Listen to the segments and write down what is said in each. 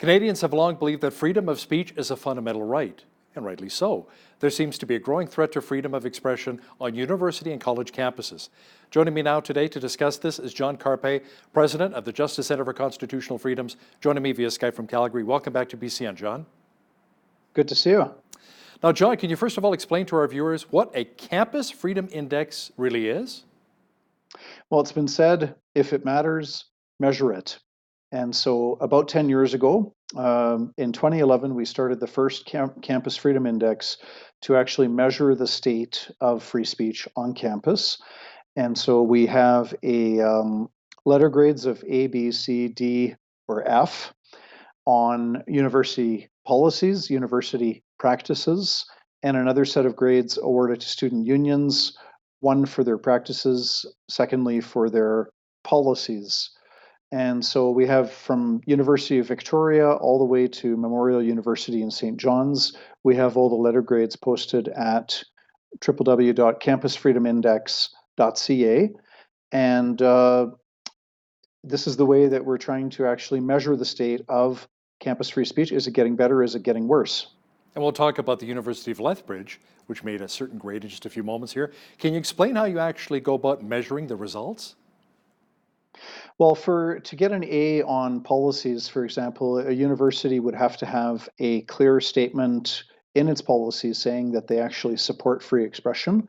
Canadians have long believed that freedom of speech is a fundamental right, and rightly so. There seems to be a growing threat to freedom of expression on university and college campuses. Joining me now today to discuss this is John Carpay, President of the Justice Centre for Constitutional Freedoms, joining me via Skype from Calgary. Welcome back to BCN, John. Good to see you. Now, John, can you first of all explain to our viewers what a Campus Freedom Index really is? Well, it's been said, if it matters, measure it. And so about 10 years ago, in 2011, we started the first Campus Freedom Index to actually measure the state of free speech on campus. And so we have a letter grades of A, B, C, D, or F on university policies, university practices, and another set of grades awarded to student unions, one for their practices, secondly for their policies. And so we have from University of Victoria all the way to Memorial University in St. John's, we have all the letter grades posted at www.campusfreedomindex.ca. And this is the way that we're trying to actually measure the state of campus free speech. Is it getting better? Is it getting worse? And we'll talk about the University of Lethbridge, which made a certain grade in just a few moments here. Can you explain how you actually go about measuring the results? Well, to get an A on policies, for example, a university would have to have a clear statement in its policies saying that they actually support free expression.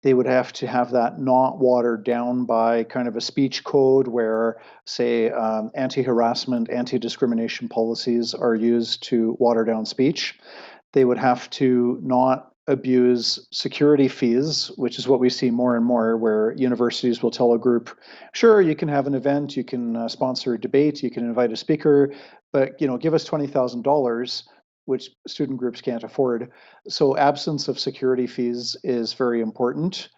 They would have to have that not watered down by kind of a speech code where, say, anti-harassment, anti-discrimination policies are used to water down speech. They would have to not abuse security fees, which is what we see more and more, where universities will tell a group, sure, you can have an event, you can sponsor a debate, you can invite a speaker, but give us $20,000, which student groups can't afford. So absence of security fees is very important.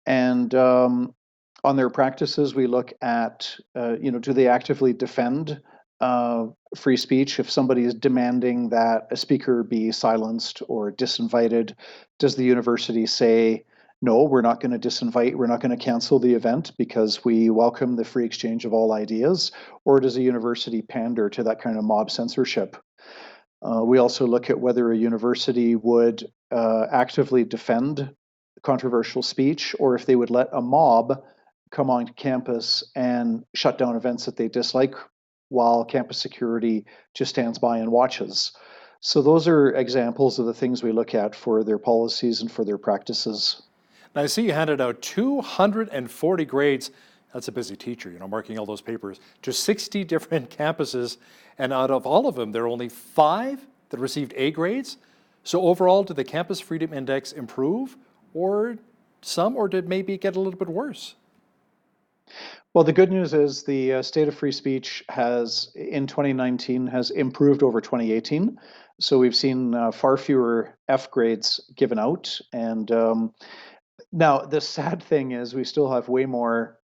And on their practices, we look at, do they actively defend free speech? If somebody is demanding that a speaker be silenced or disinvited, does the university say, no, we're not going to disinvite, we're not going to cancel the event because we welcome the free exchange of all ideas? Or does a university pander to that kind of mob censorship? We also look at whether a university would actively defend controversial speech, or if they would let a mob come on campus and shut down events that they dislike while campus security just stands by and watches. So those are examples of the things we look at for their policies and for their practices. Now, I see you handed out 240 grades. That's a busy teacher, marking all those papers, to 60 different campuses. And out of all of them, there are only 5 that received A grades. So overall, did the Campus Freedom Index improve or did maybe get a little bit worse? Well, the good news is the state of free speech in 2019, has improved over 2018. So we've seen far fewer F grades given out. And now the sad thing is we still have way more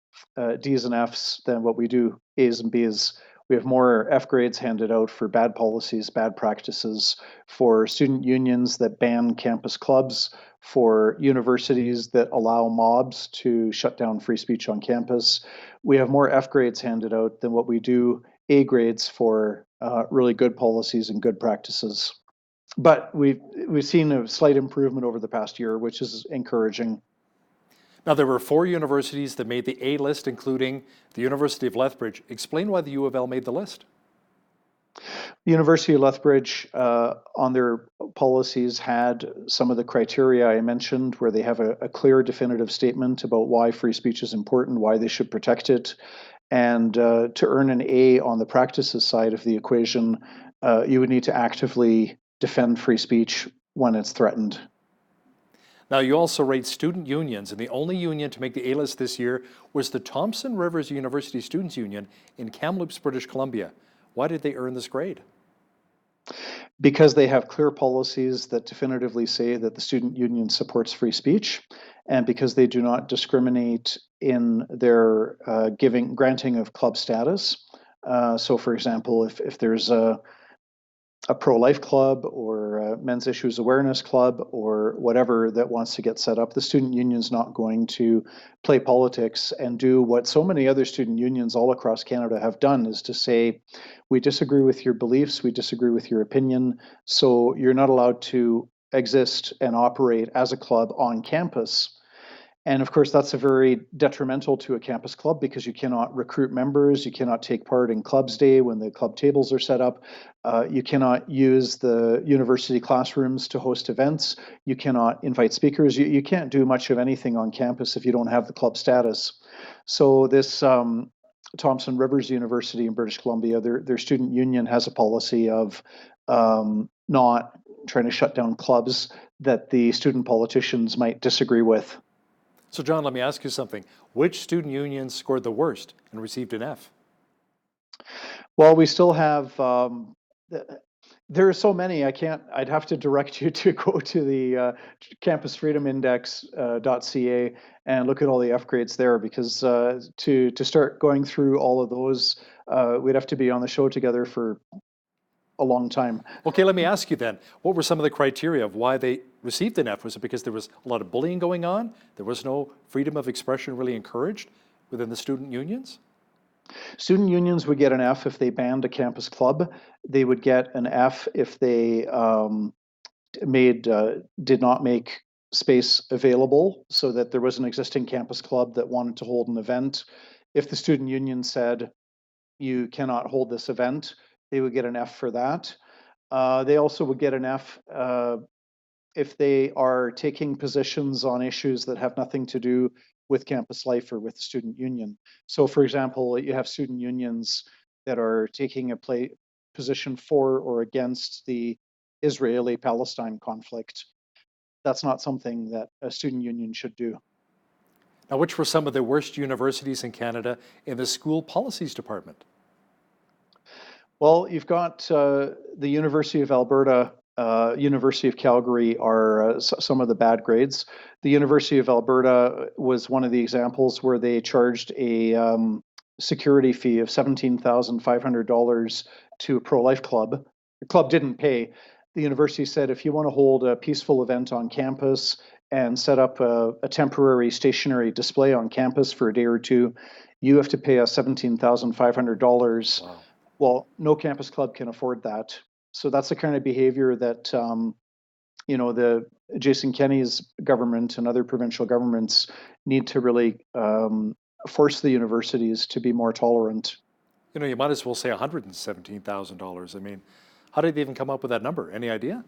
Ds and Fs than what we do As and Bs. We have more F grades handed out for bad policies, bad practices, for student unions that ban campus clubs, for universities that allow mobs to shut down free speech on campus. We have more F grades handed out than what we do A grades for really good policies and good practices. But we've seen a slight improvement over the past year, which is encouraging. Now, there were 4 universities that made the A list, including the University of Lethbridge. Explain why the U of L made the list. The University of Lethbridge, on their policies, had some of the criteria I mentioned, where they have a clear, definitive statement about why free speech is important, why they should protect it. And to earn an A on the practices side of the equation, you would need to actively defend free speech when it's threatened. Now, you also rate student unions, and the only union to make the A-list this year was the Thompson Rivers University Students' Union in Kamloops, British Columbia. Why did they earn this grade? Because they have clear policies that definitively say that the student union supports free speech, and because they do not discriminate in their granting of club status. So, for example, if there's a a pro-life club or a men's issues awareness club or whatever that wants to get set up. The student union's not going to play politics and do what so many other student unions all across Canada have done, is to say, we disagree with your beliefs, we disagree with your opinion, so you're not allowed to exist and operate as a club on campus. And of course, that's a very detrimental to a campus club because you cannot recruit members, you cannot take part in clubs day when the club tables are set up, you cannot use the university classrooms to host events, you cannot invite speakers, you can't do much of anything on campus if you don't have the club status. So this Thompson Rivers University in British Columbia, their student union has a policy of not trying to shut down clubs that the student politicians might disagree with. So John, let me ask you something. Which student union scored the worst and received an F? Well, we still have, there are so many, I'd have to direct you to go to the campusfreedomindex.ca and look at all the F grades there, because to start going through all of those, we'd have to be on the show together for a long time. Okay, let me ask you then, what were some of the criteria of why they received an F? Was it because there was a lot of bullying going on? There was no freedom of expression really encouraged within the student unions? Student unions would get an F if they banned a campus club. They would get an F if they did not make space available so that there was an existing campus club that wanted to hold an event. If the student union said, you cannot hold this event, they would get an F for that. They also would get an F if they are taking positions on issues that have nothing to do with campus life or with the student union. So for example, you have student unions that are taking a position for or against the Israeli-Palestine conflict. That's not something that a student union should do. Now, which were some of the worst universities in Canada in the school policies department? Well, you've got the University of Alberta, University of Calgary are some of the bad grades. The University of Alberta was one of the examples where they charged a security fee of $17,500 to a pro-life club. The club didn't pay. The university said, if you want to hold a peaceful event on campus and set up a temporary stationary display on campus for a day or two, you have to pay us $17,500. Wow. Well, no campus club can afford that. So that's the kind of behavior that, the Jason Kenney's government and other provincial governments need to really force the universities to be more tolerant. You might as well say $117,000. I mean, how did they even come up with that number? Any idea?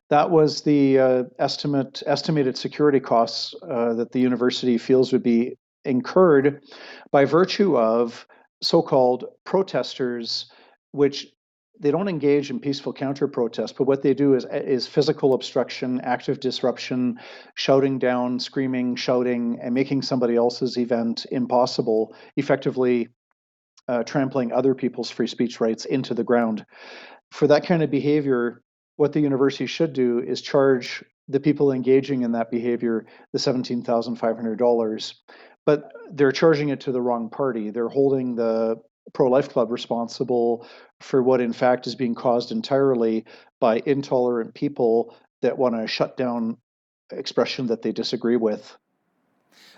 That was the estimated security costs that the university feels would be incurred by virtue of so-called protesters, which they don't engage in peaceful counter-protest, but what they do is physical obstruction, active disruption, shouting down, screaming, shouting, and making somebody else's event impossible, effectively trampling other people's free speech rights into the ground. For that kind of behavior, what the university should do is charge the people engaging in that behavior the $17,500. But they're charging it to the wrong party. They're holding the pro-life club responsible for what in fact is being caused entirely by intolerant people that want to shut down expression that they disagree with.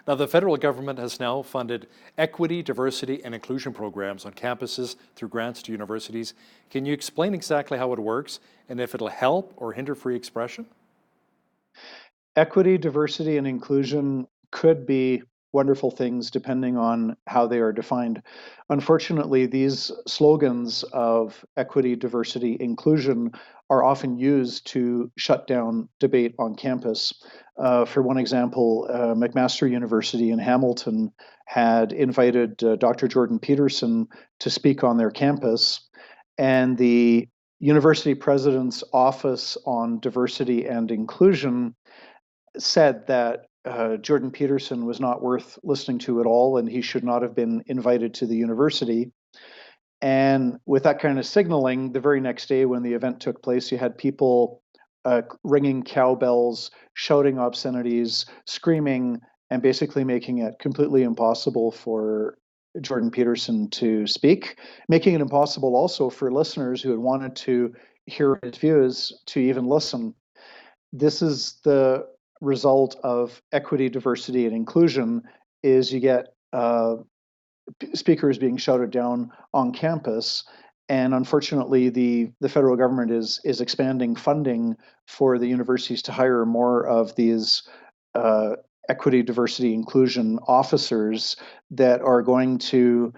Now, the federal government has now funded equity, diversity, and inclusion programs on campuses through grants to universities. Can you explain exactly how it works and if it'll help or hinder free expression? Equity, diversity, and inclusion could be wonderful things depending on how they are defined. Unfortunately, these slogans of equity, diversity, inclusion are often used to shut down debate on campus. For one example, McMaster University in Hamilton had invited Dr. Jordan Peterson to speak on their campus, and the university president's office on diversity and inclusion said that Jordan Peterson was not worth listening to at all, and he should not have been invited to the university. And with that kind of signaling, the very next day when the event took place, you had people ringing cowbells, shouting obscenities, screaming, and basically making it completely impossible for Jordan Peterson to speak, making it impossible also for listeners who had wanted to hear his views to even listen. This is the result of equity, diversity, and inclusion. Is you get speakers being shouted down on campus. And unfortunately, the federal government is expanding funding for the universities to hire more of these uh, equity, diversity, inclusion officers that are going to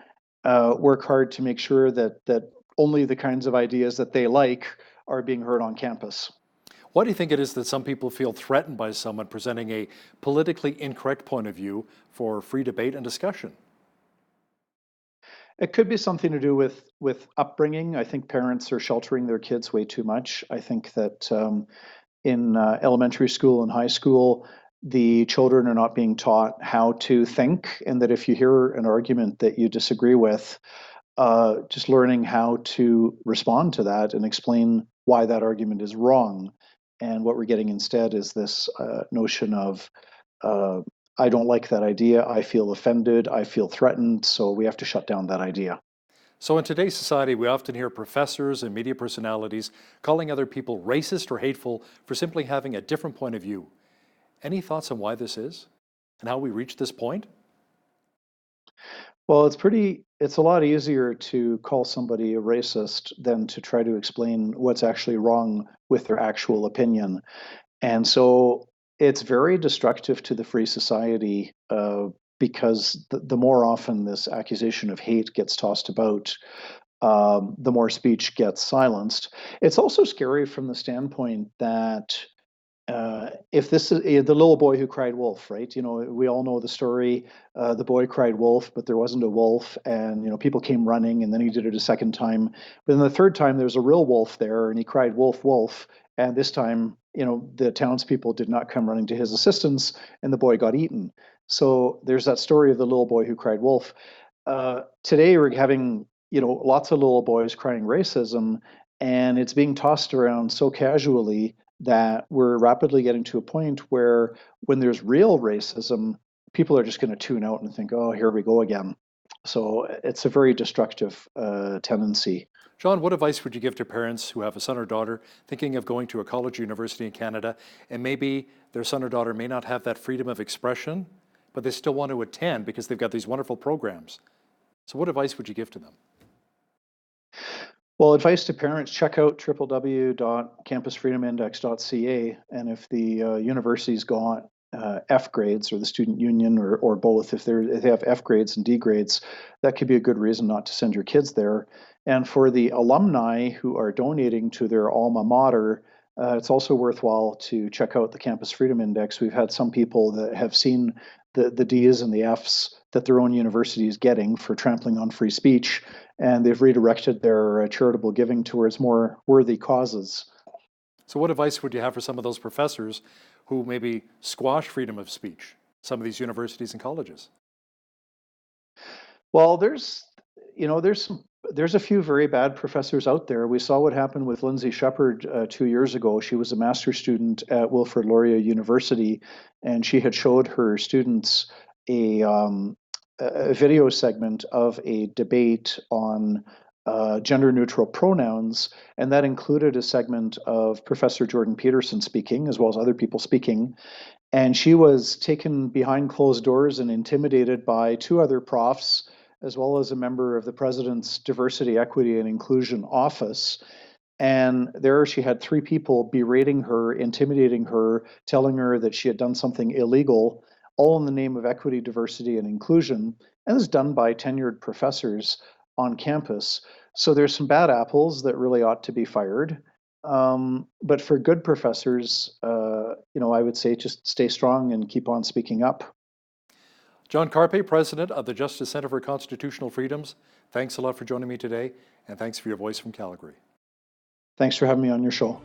work hard to make sure that only the kinds of ideas that they like are being heard on campus. Why do you think it is that some people feel threatened by someone presenting a politically incorrect point of view for free debate and discussion? It could be something to do with upbringing. I think parents are sheltering their kids way too much. I think that in elementary school and high school, the children are not being taught how to think, and that if you hear an argument that you disagree with, just learning how to respond to that and explain why that argument is wrong. And what we're getting instead is this notion of uh, I don't like that idea. I feel offended. I feel threatened. So we have to shut down that idea. So, in today's society, we often hear professors and media personalities calling other people racist or hateful for simply having a different point of view. Any thoughts on why this is and how we reached this point? Well, it's a lot easier to call somebody a racist than to try to explain what's actually wrong with their actual opinion. And so it's very destructive to the free society because the more often this accusation of hate gets tossed about, the more speech gets silenced. It's also scary from the standpoint that if this is the little boy who cried wolf, right? You know, we all know the story. The boy cried wolf, but there wasn't a wolf, and people came running, and then he did it a second time. But then the third time, there was a real wolf there, and he cried wolf, wolf, and this time, the townspeople did not come running to his assistance, and the boy got eaten. So there's that story of the little boy who cried wolf. Today, we're having lots of little boys crying racism, and it's being tossed around so casually that we're rapidly getting to a point where when there's real racism, people are just going to tune out and think, oh, here we go again. So it's a very destructive tendency. John, what advice would you give to parents who have a son or daughter thinking of going to a college or university in Canada, and maybe their son or daughter may not have that freedom of expression, but they still want to attend because they've got these wonderful programs? So what advice would you give to them? Well, advice to parents, check out www.campusfreedomindex.ca. And if the university's got F grades, or the student union, or both, if they have F grades and D grades, that could be a good reason not to send your kids there. And for the alumni who are donating to their alma mater, it's also worthwhile to check out the Campus Freedom Index. We've had some people that have seen the D's and the F's that their own university is getting for trampling on free speech, and they've redirected their charitable giving towards more worthy causes. So what advice would you have for some of those professors who maybe squash freedom of speech, some of these universities and colleges? Well, there's a few very bad professors out there. We saw what happened with Lindsay Shepherd 2 years ago. She was a master's student at Wilfrid Laurier University, and she had showed her students a video segment of a debate on gender neutral pronouns, and that included a segment of Professor Jordan Peterson speaking, as well as other people speaking. And she was taken behind closed doors and intimidated by two other profs, as well as a member of the president's Diversity, Equity, and Inclusion Office. And there she had three people berating her, intimidating her, telling her that she had done something illegal, all in the name of equity, diversity, and inclusion. And this is done by tenured professors on campus. So there's some bad apples that really ought to be fired. But for good professors, I would say just stay strong and keep on speaking up. John Carpay, President of the Justice Centre for Constitutional Freedoms, thanks a lot for joining me today, and thanks for your voice from Calgary. Thanks for having me on your show.